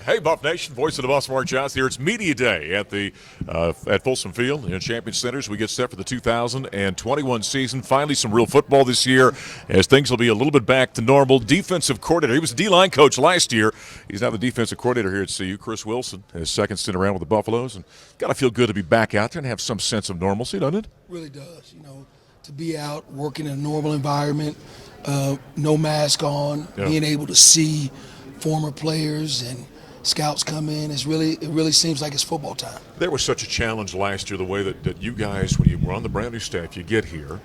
Hey, Buff Nation, voice of the Buffs, Mark Johnson here. It's Media Day at Folsom Field in Champion Centers. We get set for the 2021 season. Finally, some real football this year as things will be a little bit back to normal. Defensive coordinator. He was the D-line coach last year. He's now the defensive coordinator here at CU. Chris Wilson, his second stint around with the Buffaloes. And got to feel good to be back out there and have some sense of normalcy, doesn't it? Really does. To be out working in a normal environment, no mask on, being able to see former players and scouts come in, it really seems like it's football time. There was such a challenge last year, the way that you guys, when you were on the brand new staff, you get here,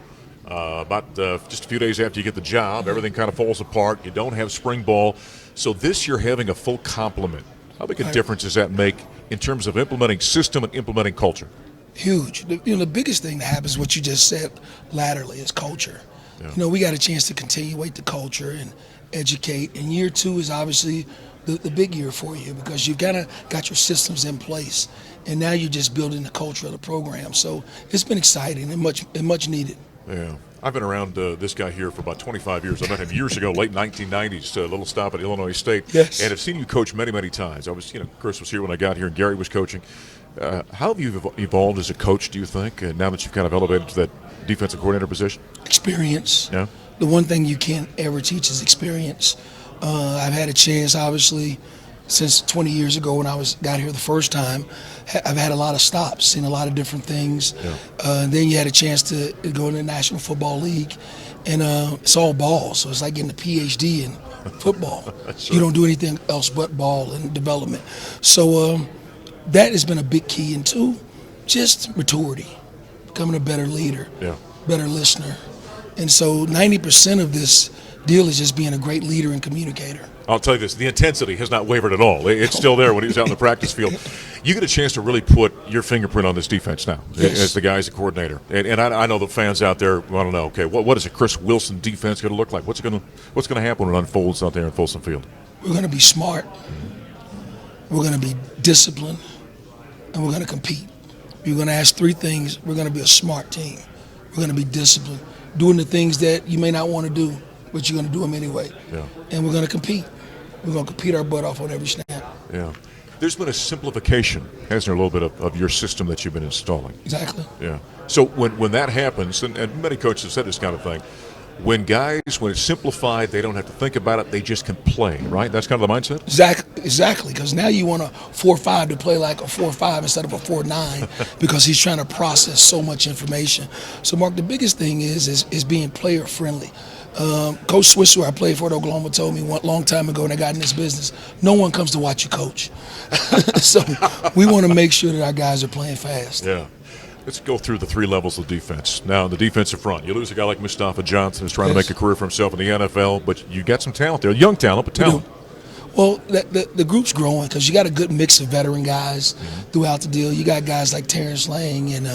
about just a few days after you get the job, everything kind of falls apart. You don't have spring ball. So this year having a full complement, how big a difference does that make in terms of implementing system and implementing culture? Huge. The biggest thing that happens, what you just said laterally, is culture. Yeah. We got a chance to continuate the culture and educate. And year two is obviously the big year for you because you've kind of got your systems in place. And now you're just building the culture of the program. So it's been exciting and much needed. Yeah. I've been around this guy here for about 25 years. I met him years ago, late 1990s, a little stop at Illinois State. Yes. And I've seen you coach many, many times. Chris was here when I got here and Gary was coaching. How have you evolved as a coach, do you think, now that you've kind of elevated to that defensive coordinator position? Experience. Yeah. The one thing you can't ever teach is experience. I've had a chance, obviously, since 20 years ago when I got here the first time. I've had a lot of stops, seen a lot of different things. Yeah. Then you had a chance to go in the National Football League, and it's all ball. So it's like getting a PhD in football. You don't do anything else but ball and development. So that has been a big key. And two, just maturity, becoming a better leader, better listener. And so 90% of this deal is just being a great leader and communicator. I'll tell you this, the intensity has not wavered at all. It's still there when he was out in the practice field. You get a chance to really put your fingerprint on this defense now as the guy, as the coordinator. And I know the fans out there want to know, okay, what is a Chris Wilson defense going to look like? What's going to happen when it unfolds out there in Folsom Field? We're going to be smart. We're going to be disciplined. And we're going to compete. You're going to ask three things. We're going to be a smart team. We're going to be disciplined, doing the things that you may not want to do, but you're going to do them anyway. Yeah. And we're going to compete. We're going to compete our butt off on every snap. Yeah. There's been a simplification, hasn't there, a little bit of your system that you've been installing? Exactly. Yeah. So when that happens, and many coaches have said this kind of thing, when it's simplified, they don't have to think about it, they just can play, right? That's kind of the mindset? Exactly, because now you want a 4-5 to play like a 4-5 instead of a 4-9 because he's trying to process so much information. So, Mark, the biggest thing is being player-friendly. Coach Swiss, who I played for at Oklahoma, told me one long time ago when I got in this business, no one comes to watch you coach. So we want to make sure that our guys are playing fast. Yeah. Let's go through the three levels of defense. Now, the defensive front, you lose a guy like Mustafa Johnson who's trying to make a career for himself in the NFL, but you got some talent there, young talent, but talent. Well, the group's growing because you got a good mix of veteran guys throughout the deal. You got guys like Terrence Lang and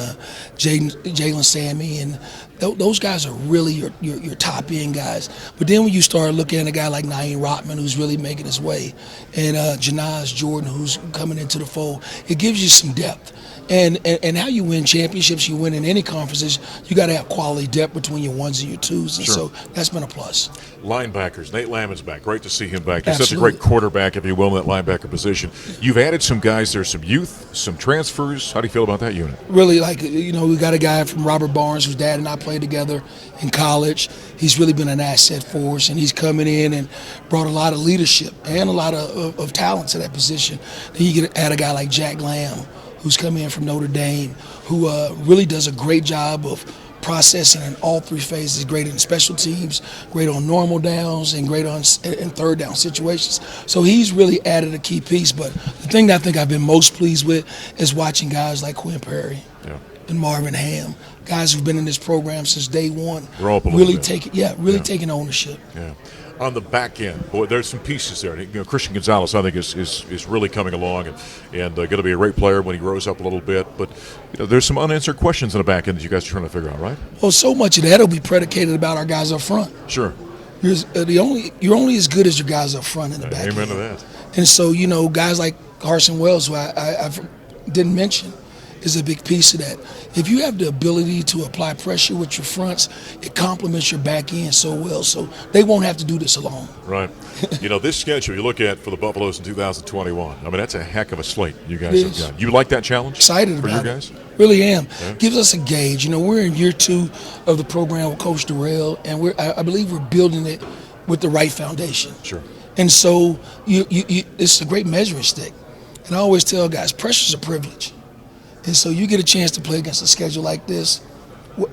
Jalen Sammy, and those guys are really your top end guys. But then when you start looking at a guy like Naeem Rotman, who's really making his way, and Janaz Jordan, who's coming into the fold, it gives you some depth. And how you win championships, you win in any conferences, you got to have quality depth between your ones and your twos. And so that's been a plus. Linebackers, Nate Lamon's back. Great to see him back. He's Absolutely. Such a great quarterback, if you will, in that linebacker position. You've added some guys there, some youth, some transfers. How do you feel about that unit? Really, we got a guy from Robert Barnes, whose dad and I played together in college. He's really been an asset for us, and he's coming in and brought a lot of leadership and a lot of talent to that position. Then you get add a guy like Jack Lamb, who's come in from Notre Dame, who really does a great job of processing in all three phases, great in special teams, great on normal downs, and great on in third down situations. So he's really added a key piece. But the thing that I think I've been most pleased with is watching guys like Quinn Perry and Marvin Ham, guys who've been in this program since day one, really taking ownership. Yeah. On the back end, boy, there's some pieces there. Christian Gonzalez, I think, is really coming along and going to be a great player when he grows up a little bit. But there's some unanswered questions in the back end that you guys are trying to figure out, right? Well, so much of that will be predicated about our guys up front. Sure. You're only as good as your guys up front in the back Amen end. to that. And so, guys like Carson Wells, who I didn't mention, is a big piece of that. If you have the ability to apply pressure with your fronts, it complements your back end so well. So they won't have to do this alone. Right. This schedule you look at for the Buffaloes in 2021, I mean, that's a heck of a slate you guys It have is. got. You like that challenge? Excited for about your it. guys? Really am. Yeah. Gives us a gauge. We're in year 2 of the program with Coach Durrell, and I believe we're building it with the right foundation. Sure. And so it's a great measuring stick. And I always tell guys, pressure's a privilege. And so you get a chance to play against a schedule like this.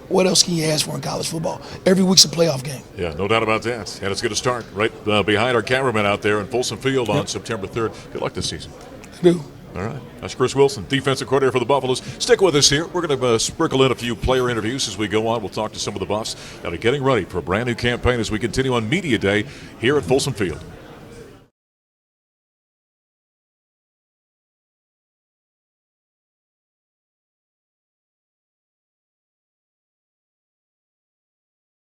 What else can you ask for in college football? Every week's a playoff game. Yeah, no doubt about that. And it's going to start right behind our cameraman out there in Folsom Field on September 3rd. Good luck this season. I do. All right. That's Chris Wilson, defensive coordinator for the Buffaloes. Stick with us here. We're going to sprinkle in a few player interviews as we go on. We'll talk to some of the Buffs that are getting ready for a brand new campaign as we continue on Media Day here at Folsom Field.